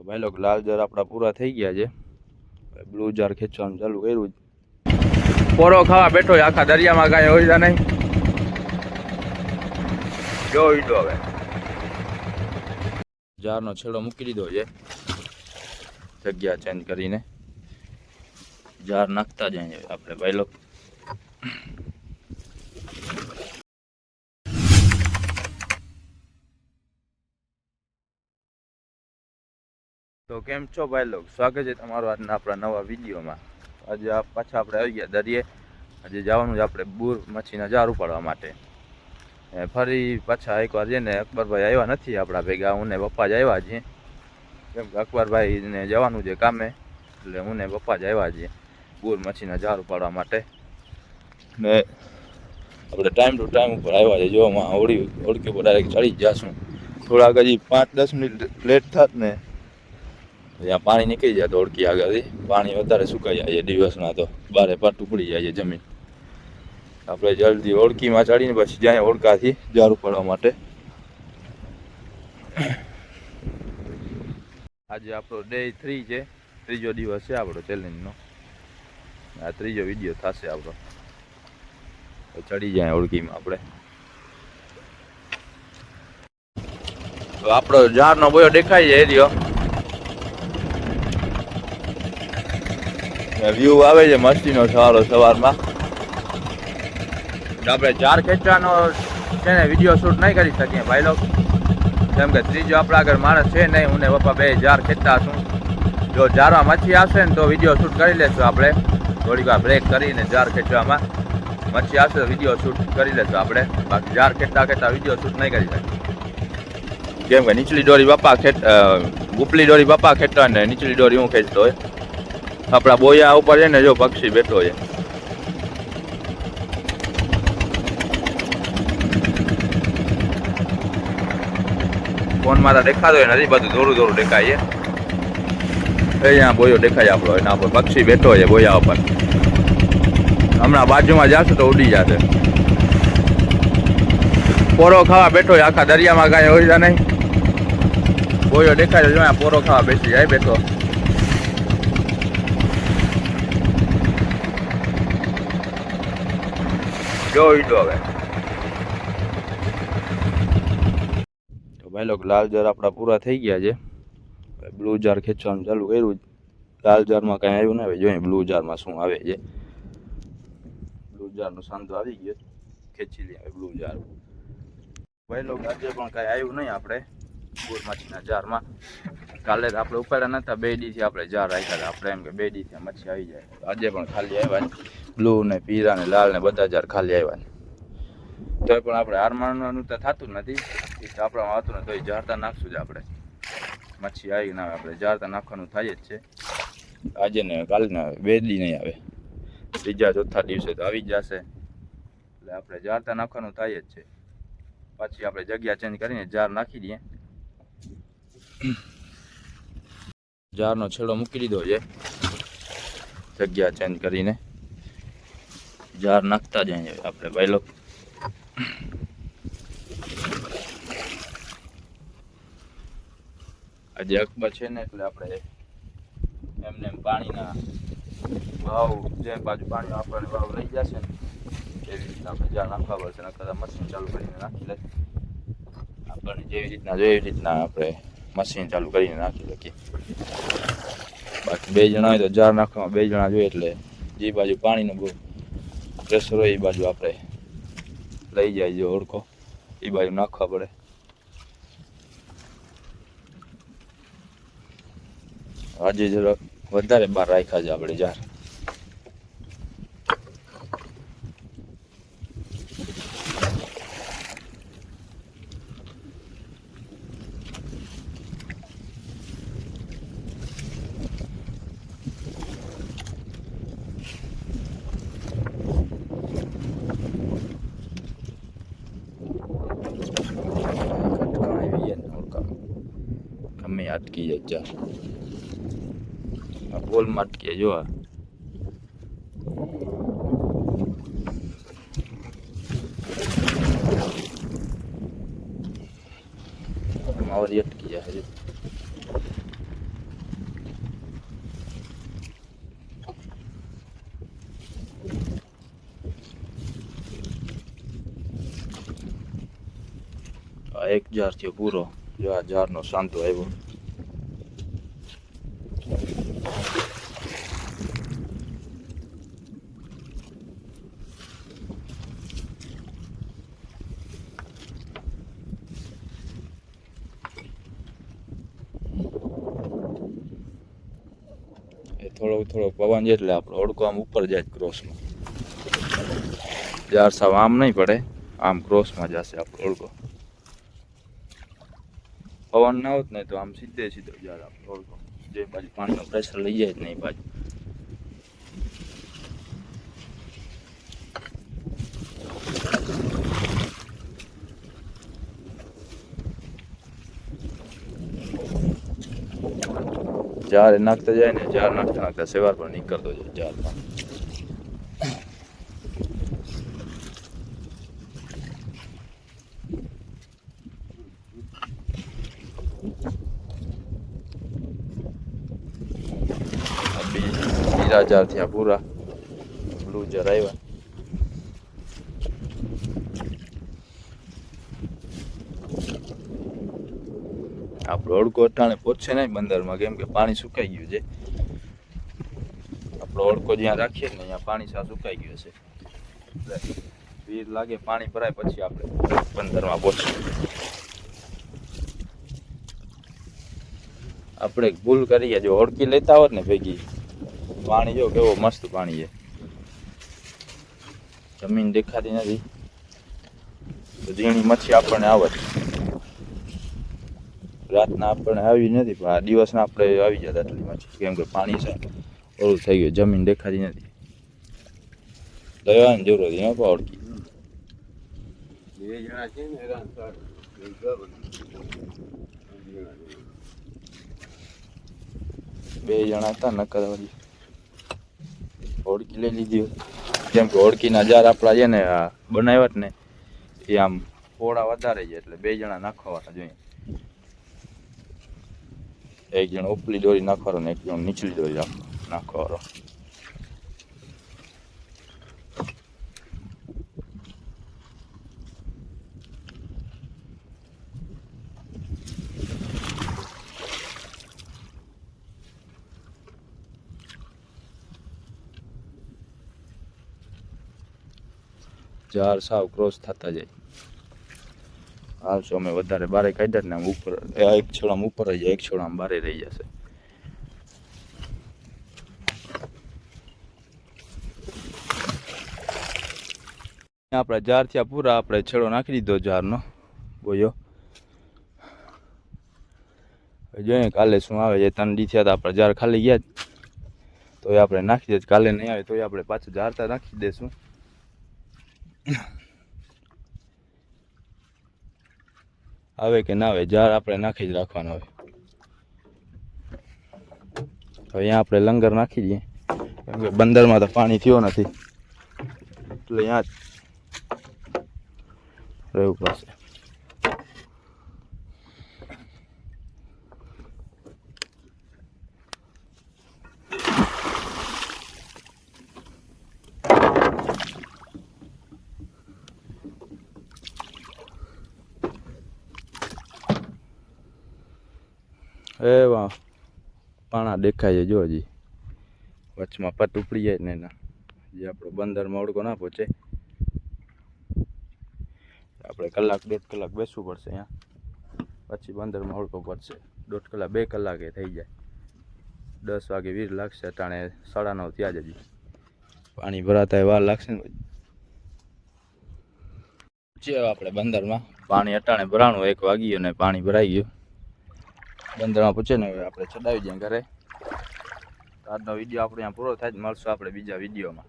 તો ભાઈ લોકો લાલ જાર આપણા પૂરા થઈ ગયા છે. બ્લુ જાર ખેંચવાનું ચાલુ કર્યું. પોરો ખાવા બેઠો આખા દરિયામાં કાંઈ હોય નહીં. જોઈ દો હવે જારનો છેડો મૂકી દીધો છે. જગ્યા ચેન્જ કરીને જાર નાખતા જાય આપણે ભાઈ લોકો. તો કેમ છો ભાઈ લોકો, સ્વાગત છે તમારું આજના આપણા નવા વિડીયોમાં. આજે પાછા આપણે આવી ગયા દરિયે. આજે જવાનું છે આપણે બુર મચ્છીના જાર ઉપાડવા માટે. ફરી પાછા એકવાર છે ને અકબરભાઈ આવ્યા નથી આપણા ભેગા, હું ને પપ્પા જ આવ્યા છીએ. કેમ કે અકબરભાઈને જવાનું છે કામે, એટલે હું ને પપ્પા જ આવ્યા છીએ બુર મચ્છીના જાર ઉપાડવા માટે. ને આપણે ટાઈમ ટુ ટાઈમ ઉપર આવ્યા છે. જો ઓળખી ઉપર ડાયરેક્ટ ચડી જ જશું. થોડાક હજી 5-10 મિનિટ લેટ થાત ને ત્યાં પાણી નીકળી જાય તો ઓળખી આગળથી પાણી વધારે સુકાઈ જાય છે દિવસના, તો બારે પાટું પડી જાય છે જમીન. આપણે જલ્દી ઓળખીમાં ચડીને પછી જાય ઓળખાથી જાર ઉપાડવા માટે. આજે આપણો ડે 3 છે, ત્રીજો દિવસ છે આપણો ચેલેન્જનો. આ ત્રીજો વિડીયો થશે આપણો. ચડી જાય ઓળખીમાં આપણે. તો આપણો જારનો બોયો દેખાય છે એરિયો. વ્યૂ આવે છે મસ્તીનો સવારમાં. આપણે જાર ખેંચવાનો છે ને વિડીયો શૂટ નહીં કરી શકીએ ભાઈ લોકો, કેમ કે ત્રીજો આપણા આગળ માણસ છે નહીં. હું ને પપ્પા બે જાર ખેંચતા છું. જો જારમાં મચ્છી આવશે ને તો વિડીયો શૂટ કરી લેશું આપણે. થોડીક વાર બ્રેક કરીને જાર ખેંચવામાં મચ્છી આવશે તો વિડીયો શૂટ કરી લેશું આપણે. બાકી જાર ખેંચતા વિડીયો શૂટ નહીં કરી શકીએ, કેમ કે નીચલી દોરી પપ્પા ઉપલી દોરી પપ્પા ખેંચતા ને નીચલી દોરી હું ખેંચતો હોય. આપણા બોયા ઉપર છે ને જો પક્ષી બેઠો છે. ફોન મારા દેખાતો હોય નથી, બધું દોરું દેખાય છે. અહીંયા બોયો દેખાય આપણો, એના ઉપર પક્ષી બેઠો છે બોયા ઉપર. હમણાં બાજુમાં જશે તો ઉડી જશે. પોરો ખાવા બેઠો હોય આખા દરિયામાં કાંઈ હોય નહીં. બોયો દેખાય જો અહીંયા પોરો ખાવા બેસી જાય બેઠો. જોઈ દો હવે. તો ભાઈ લોકો લાલ જાર આપણા પૂરા થઈ ગયા છે. બ્લુ જાર ખેંચવાનું ચાલુ કર્યું. લાલ જારમાં કાંઈ આવ્યું ના આવે, જોઈએ બ્લુ જારમાં શું આવે છે. બ્લુ જારનો સાંધો આવી ગયો, ખેંચી લે બ્લુ જાર. ભાઈ લોકો આજે પણ કાંઈ આવ્યું નહીં આપણે બુર મચ્છીના જારમાં. કાલે આપણે ઉપાડ્યા નતા, 2 દીથી આપણે જાર રાખ્યા હતા. આપણે એમ કે 2 દીથી મચ્છી આવી જાય. આજે પણ ખાલી આવ્યા, બ્લુ ને પીળા ને લાલ ને બધા જાર ખાલી આવ્યા. તો પણ આપણે હાર માનવાનું તો થતું નથી. આપણામાં હતું ને તો જારતા નાખશું જ આપણે. મચ્છી આવી ના આવે આપણે જારતા નાખવાનું થાય જ છે. આજે ને કાલે ના આવે, 2 દી નહીં આવે. ત્રીજા ચોથા દિવસે તો આવી જ જશે. એટલે આપણે જારતા નાખવાનું થાય જ છે. પછી આપણે જગ્યા ચેન્જ કરીને જાર નાખી દઈએ. જારનો છેડો મૂકી દીધો છે. જગ્યા ચેન્જ કરીને જાર નાખતા જઈએ આપણે ભાઈ લોકો. આજે અકબર છે ને એટલે આપણે એમને પાણીના ભાવ જે બાજુ પાણી આપણને ભાવ લઈ જશે ને એવી રીતના આપણે જાર નાખવા પડશે. નકર મશીન ચાલુ કરીને નાખી લે. આપણને જેવી રીતના જોઈએ એવી રીતના આપણે મશીન ચાલુ કરીને નાખી શકીએ. બાકી 2 જણા હોય તો જાર નાખવામાં 2 જણા જોઈએ, એટલે જે બાજુ પાણીનું બહુ પ્રેશર હોય એ બાજુ આપણે લઈ જાય જો ઓળખો એ બાજુ નાખવા પડે. આજે જરા વધારે બહાર રાખ્યા છે આપણે જાર. ગમે અટકી જાય જાર. પોલમાં અટકી જો માવરી અટકી જાય. એક જાર થયો પૂરો. જો આ જારનો શાંતો આવ્યો. થોડો પવન છે એટલે આપણો ઓળકો આમ ઉપર જાય ક્રોસમાં. જાર સાવ આમ નહીં પડે, આમ ક્રોસમાં જશે આપણો ઓળકો. પવન ના હોત ને તો આમ સીધે સીધો જાર આપણો ઓળકો જે બાજુ પાણીનું પ્રેશર લઈ જાય ને એ બાજુ. જાર નાખતા જાય ને, જાર નાખતા સેવાર પર નીકળતો જાય જારમાં. બીજા જાર થયા પૂરા. બ્લુ જાર આવ્યા. આપણો ઓળકો અટાણે પહોંચશે નહીં બંદરમાં, કેમ કે પાણી સુકાઈ ગયું છે. આપણો ઓળકો જ્યાં રાખીએ ને અહીંયા પાણી સા સુકાઈ ગયું છે. વીર લાગે પાણી ભરાય પછી આપણે બંદરમાં પહોંચીએ. આપણે ભૂલ કરીએ, જો ઓળકી લેતા હોત ને ભેગી, પાણી જો કેવો મસ્ત પાણી છે. જમીન દેખાતી નથી તો ઝીણી મચ્છી આપણને આવત. રાતના આપણને આવી નથી, પણ આ દિવસના આપણે આવી જતા આટલી મચ્છી, કેમ કે પાણી છે ઓળું થઈ ગયું, જમીન દેખાતી નથી. દવાની જરૂર હતી હા ઓળકી. બે જણા હતા નકર ઓળકી લઈ લીધી હોય. કેમ કે ઓળકીના જાર આપણા છે ને બનાવ્યા ને એ આમ પોળા વધારે છે, એટલે બે જણા નાખવાના જોઈએ. એક જણ ઉપલી દોરી નાખવાનો ને એક જણ નીચલી દોરી નાખવાનો. જાર સાવ ક્રોસ થતા જાય. હાલશો અમે વધારે બારે કાઢ્યા ને આમ ઉપર, એક છોડામાં ઉપર રહી જાય, એક છોડામાં બારે રહી જશે. આપણા જાર થયા પૂરા. આપણે છેડો નાખી દીધો જારનો બોયો. જોઈએ કાલે શું આવે છે. 3 દી થયા તો આપણા જાર ખાલી ગયા તો એ આપણે નાખી દે. કાલે નહીં આવે તો આપણે પાછું જારતા નાખી દઈશું. આવે કે ના આવે જાર આપણે નાખી જ રાખવાનો હોય. તો અહીંયા આપણે લંગર નાખી દઈએ, કેમ કે બંદરમાં તો પાણી થયો નથી એટલે અહીંયા જ રહેવું પડશે. એવા પાણા દેખાય છે જો, હજી વચમાં પટ ઉપડી જાય ને એના જે આપણો બંદરમાં ઓળકો ના પહોંચે. આપણે 1-1.5 કલાક બેસવું પડશે અહીંયા, પછી બંદરમાં ઓળકો પડશે. 1.5 કલાક 2 કલાકે થઈ જાય. 10 વાગે વીર લાગશે, અટાણે 9:30 ત્યાં જ. હજી પાણી ભરાતા વાર લાગશે ને. પછી આપણે બંદરમાં પાણી અટાણે ભરાણું 1 વાગ્યો ને પાણી ભરાઈ ગયું. બંદરમાં પૂછે ને હવે આપણે ચડાવી દઈએ ઘરે. આજનો વિડીયો આપણે અહીંયા પૂરો થાય. મળશું આપણે બીજા વિડીયોમાં.